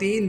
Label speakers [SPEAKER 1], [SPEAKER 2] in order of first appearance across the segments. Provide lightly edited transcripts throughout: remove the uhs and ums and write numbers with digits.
[SPEAKER 1] 3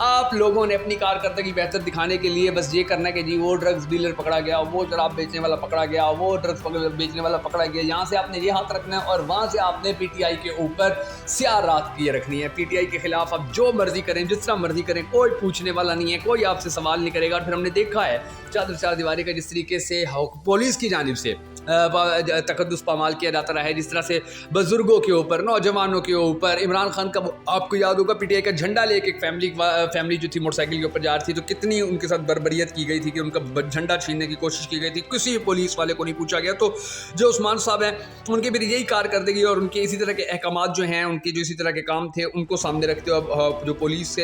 [SPEAKER 1] آپ لوگوں نے اپنی کارکردگی بہتر دکھانے کے لیے بس یہ کرنا ہے کہ جی وہ ڈرگز ڈیلر پکڑا گیا, وہ شراب بیچنے والا پکڑا گیا, وہ ڈرگز بیچنے والا پکڑا گیا, یہاں سے آپ نے یہ ہاتھ رکھنا ہے اور وہاں سے آپ نے پی ٹی آئی کے اوپر سیاہ رات کی رکھنی ہے. پی ٹی آئی کے خلاف آپ جو مرضی کریں, جس طرح مرضی کریں, کوئی پوچھنے والا نہیں ہے, کوئی آپ سے سوال نہیں کرے گا. اور پھر ہم نے دیکھا ہے چادر چار دیواری کا جس طریقے سے پولیس کی جانب سے تقدس پامال کیا جاتا رہا ہے, جس طرح سے بزرگوں کے اوپر, نوجوانوں کے اوپر. عمران خان کا آپ کو یاد ہوگا پی ٹی آئی کا جھنڈا لے کے ایک فیملی جو تھی موٹر سائیکل کے اوپر جا رہی تھی, تو کتنی ان کے ساتھ بربریت کی گئی تھی کہ ان کا جھنڈا چھیننے کی کوشش کی گئی تھی. کسی پولیس والے کو نہیں پوچھا گیا. تو جو عثمان صاحب ہیں ان کے بھی یہی کارکردگی اور ان کے اسی طرح کے احکامات جو ہیں, ان کے جو اسی طرح کے کام تھے, ان کو سامنے رکھتے ہوئے جو پولیس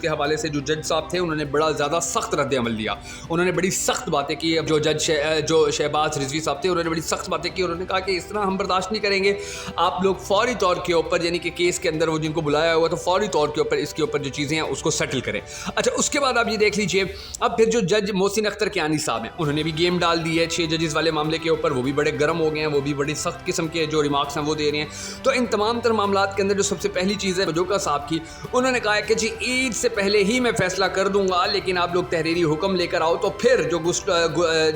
[SPEAKER 1] کے حوالے سے جو جج صاحب تھے, انہوں نے بڑا زیادہ سخت رد عمل دیا. انہوں نے بڑی سخت باتیں کی. جو جج جو شہباز رضوی صاحب تھے, انہوں نے بڑی سخت باتیں کی. انہوں نے کہا کہ اس طرح ہم برداشت نہیں کریں گے, آپ لوگ فوری طور کے اوپر یعنی کہ کیس کے اندر وہ جن کو بلایا ہوا تو فوری طور کے اوپر اس کے اوپر جو چیزیں ہیں اس کو سیٹل کریں. اچھا, اس کے بعد آپ یہ دیکھ لیجئے, اب پھر جو جج محسن اختر کیانی صاحب ہیں, انہوں نے بھی گیم ڈال دی ہے 6 ججز والے معاملے کے اوپر. وہ بھی بڑے گرم ہو گئے ہیں, وہ بھی بڑی سخت قسم کے جو ریمارکس ہیں وہ دے رہے ہیں. تو ان تمام تر معاملات کے اندر جو سب سے پہلی چیز ہے وجوکا صاحب کی, انہوں نے کہا ہے کہ جی عید سے پہلے ہی میں فیصلہ کر دوں گا, لیکن آپ لوگ تحریری حکم لے کر آؤ. تو پھر جو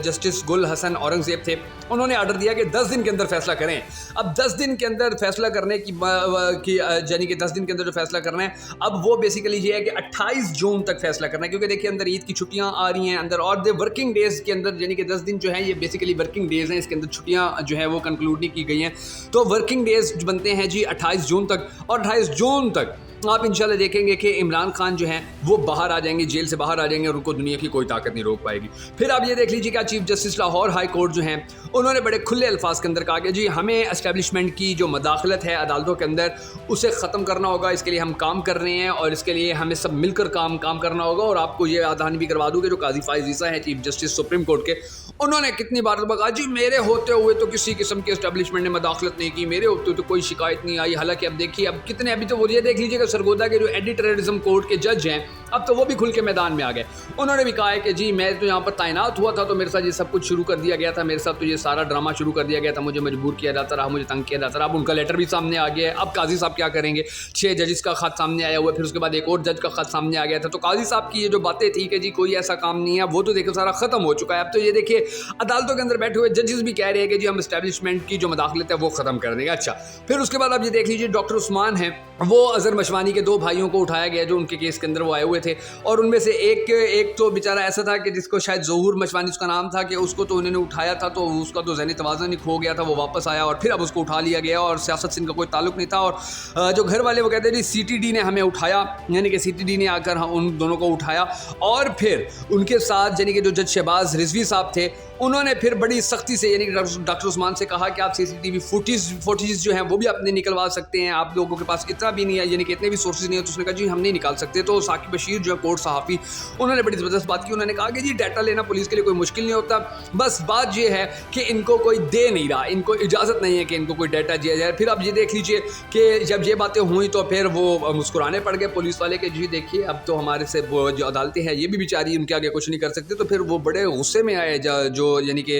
[SPEAKER 1] جسٹس گل حسن اورنگزیب تھے, انہوں نے آرڈر دیا کہ 10 دن کے اندر فیصلہ کریں. اب 10 دن کے اندر فیصلہ کرنے کی یعنی کہ 10 دن کے اندر جو فیصلہ کرنا ہے, اب وہ بیسیکلی یہ ہے کہ 28 جون تک فیصلہ کرنا ہے, کیونکہ دیکھیے اندر عید کی چھٹیاں آ رہی ہیں اندر, اور ورکنگ ڈیز کے اندر یعنی کہ 10 دن جو ہیں یہ بیسیکلی ورکنگ ڈیز ہیں, اس کے اندر چھٹیاں جو ہیں وہ کنکلوڈ نہیں کی گئی ہیں. تو ورکنگ ڈیز بنتے ہیں جی 28 جون تک, اور 28 جون تک آپ انشاءاللہ دیکھیں گے کہ عمران خان جو ہیں وہ باہر آ جائیں گے, جیل سے باہر آ جائیں گے, اور ان کو دنیا کی کوئی طاقت نہیں روک پائے گی. پھر آپ یہ دیکھ لیجیے کہ chief justice Lahore high court جو ہیں, انہوں نے بڑے کھلے الفاظ کے اندر کہا کہ جی ہمیں اسٹیبلشمنٹ کی جو مداخلت ہے عدالتوں کے اندر اسے ختم کرنا ہوگا. اس کے لیے ہم کام کر رہے ہیں, اور اس کے لیے ہمیں سب مل کر کام کرنا ہوگا. اور آپ کو یہ آدھانی بھی کروا دوں کہ جو قاضی فائز عیسیٰ ہیں چیف جسٹس سپریم کورٹ کے, انہوں نے کتنی بار کہا جی میرے ہوتے ہوئے تو کسی قسم کی اسٹیبلشمنٹ نے مداخلت نہیں کی, میرے ہوتے ہوئے تو کوئی شکایت نہیں آئی. حالانکہ اب دیکھیے اب کتنے, ابھی تو وہ یہ دیکھ لیجیے کہ سرگودا کے جو اینٹی ٹیررزم کورٹ کے جج ہیں اب تو وہ بھی کھل کے میدان میں آ گئے. انہوں نے بھی کہا ہے کہ جی میں تو یہاں پر تعینات ہوا تھا تو میرے ساتھ یہ سب کچھ شروع کر دیا گیا تھا, میرے ساتھ تو یہ سارا ڈرامہ شروع کر دیا گیا تھا, مجھے مجبور کیا جاتا رہا, مجھے تنگ کیا جاتا رہا. اب ان کا لیٹر بھی سامنے آ گیا ہے. اب قاضی صاحب کیا کریں گے, 6 ججز کا خط سامنے آیا ہوا ہے, پھر اس کے بعد ایک اور جج کا خط سامنے آ گیا تھا. تو قاضی صاحب کی یہ جو باتیں تھی کہ جی کوئی ایسا کام نہیں ہے, وہ تو دیکھو سارا ختم ہو چکا ہے. اب تو یہ دیکھیے عدالتوں کے اندر بیٹھے ہوئے ججز بھی کہہ رہے ہیں کہ جی ہم اسٹیبلشمنٹ کی جو مداخلت ہے وہ ختم کر دیں گے. اچھا, پھر اس کے بعد آپ یہ دیکھ لیجیے ڈاکٹر عثمان ہیں, وہ اظہر مشوانی کے 2 بھائیوں کو اٹھایا گیا جو ان کے کیس کے اندر وہ آئے ہوئے تھے, اور ان میں سے ایک تو بیچارہ ایسا تھا کہ جس کو شاید ظہور مشوانی اس کا نام تھا, کہ اس کو تو انہوں نے اٹھایا تھا تو اس کا تو ذہنی توازن ہی کھو گیا تھا, وہ واپس آیا اور پھر اب اس کو اٹھا لیا گیا, اور سیاست سے ان کا کوئی تعلق نہیں تھا. اور جو گھر والے وہ کہتے ہیں جی سی ٹی ڈی نے ہمیں اٹھایا, یعنی کہ سی ٹی ڈی نے آ کر ان دونوں کو اٹھایا, اور پھر ان کے ساتھ یعنی کہ جو جج شہباز رضوی صاحب تھے انہوں نے پھر بڑی سختی سے یعنی ڈاکٹر عثمان سے کہا کہ آپ سی سی ٹی وی فوٹیج جو ہیں وہ بھی اپنے نکلوا سکتے ہیں, آپ لوگوں کے پاس اتنا بھی نہیں ہے, یعنی کہ اتنے بھی سورسز نہیں ہے. تو اس نے کہا جی ہم نہیں نکال سکتے. تو ثاقب بشیر جو کورٹ صحافی, انہوں نے بڑی زبردست بات کی. انہوں نے کہا کہ جی ڈیٹا لینا پولیس کے لیے کوئی مشکل نہیں ہوتا, بس بات یہ ہے کہ ان کو کوئی دے نہیں رہا, ان کو اجازت نہیں ہے کہ ان کو کوئی ڈیٹا دیا جائے. پھر اب یہ دیکھ لیجئے کہ جب یہ باتیں ہوئیں تو پھر وہ مسکرانے پڑ گئے پولیس والے کہ جی دیکھیے اب تو ہمارے سے وہ جو عدالتیں ہیں یہ بھی بیچاری ان کے آگے کچھ نہیں کر سکتے. تو پھر وہ بڑے غصے میں آئے جو یعنی کہ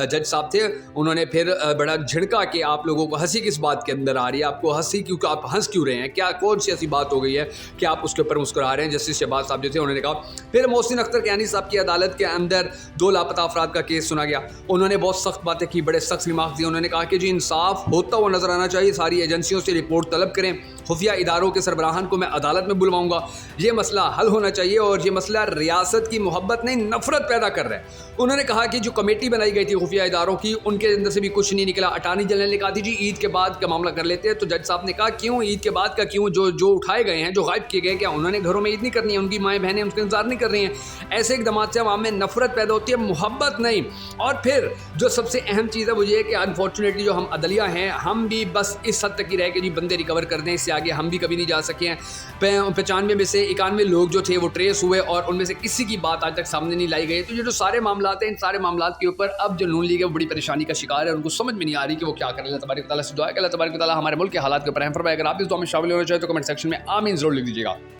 [SPEAKER 1] جج صاحب تھے, انہوں نے پھر بڑا جھڑکا کہ آپ لوگوں کو ہنسی کس بات کے اندر آ رہی ہے, آپ کو ہنسی کیوں, آپ ہنس کیوں رہے ہیں, کیا کون سی ایسی بات ہو گئی ہے کہ آپ اس کے اوپر مسکرا رہے ہیں. جسٹس شہباز صاحب جو تھے انہوں نے کہا. پھر محسن اختر کیانی صاحب کی عدالت کے اندر 2 لاپتہ افراد کا کیس سنا گیا. انہوں نے بہت سخت باتیں کی, بڑے سخت ریمارکس دیے. انہوں نے کہا کہ جی انصاف ہوتا ہوا نظر آنا چاہیے, ساری ایجنسیوں سے رپورٹ طلب کریں, خفیہ اداروں کے سربراہان کو میں عدالت میں بلواؤں گا, یہ مسئلہ حل ہونا چاہیے, اور یہ مسئلہ ریاست کی محبت نہیں نفرت پیدا کر رہا ہے. انہوں نے کہا کہ جو کمیٹی بنائی گئی تھی خفیہ اداروں کی, ان کے اندر سے بھی کچھ نہیں نکلا. اٹارنی جنرل نے کہا تھی جی عید کے بعد کا معاملہ کر لیتے ہیں. تو جج صاحب نے کہا کیوں عید کے بعد کا, کیوں جو اٹھائے گئے ہیں, جو غائب کیے گئے, کیا انہوں نے گھروں میں عید نہیں کرنی ہے, ان کی مائیں بہنیں ان کا انتظار نہیں کر رہی ہیں. ایسے اقدامات سے عوام میں نفرت پیدا ہوتی ہے, محبت نہیں. اور پھر جو سب سے اہم چیز ہے وہ یہ ہے کہ انفارچونیٹلی جو ہم عدلیہ ہیں, ہم بھی بس اس حد تک ہی رہے کہ جی بندے ریکور کر دیں, اس سے آگے ہم بھی کبھی نہیں جا سکے ہیں. 95 میں سے 91 لوگ جو تھے وہ ٹریس ہوئے, اور ان میں سے کسی کی بات آج تک سامنے نہیں لائی گئی. تو یہ جو سارے معاملات ہیں, ان سارے معاملات کے اوپر اب جو نون لیگ ہے وہ بڑی پریشانی کا شکار ہے, ان کو سمجھ میں نہیں آ رہی کہ وہ کیا کریں. اللہ تبارک و تعالیٰ سے دعا ہے کہ اللہ تبارک و تعالیٰ ہمارے ملک کے حالات کے اوپر رحم فرمائے. اگر آپ اس دعا میں شامل ہونا چاہیں تو کمنٹ سیکشن میں آمین ضرور لکھ دیجیے گا.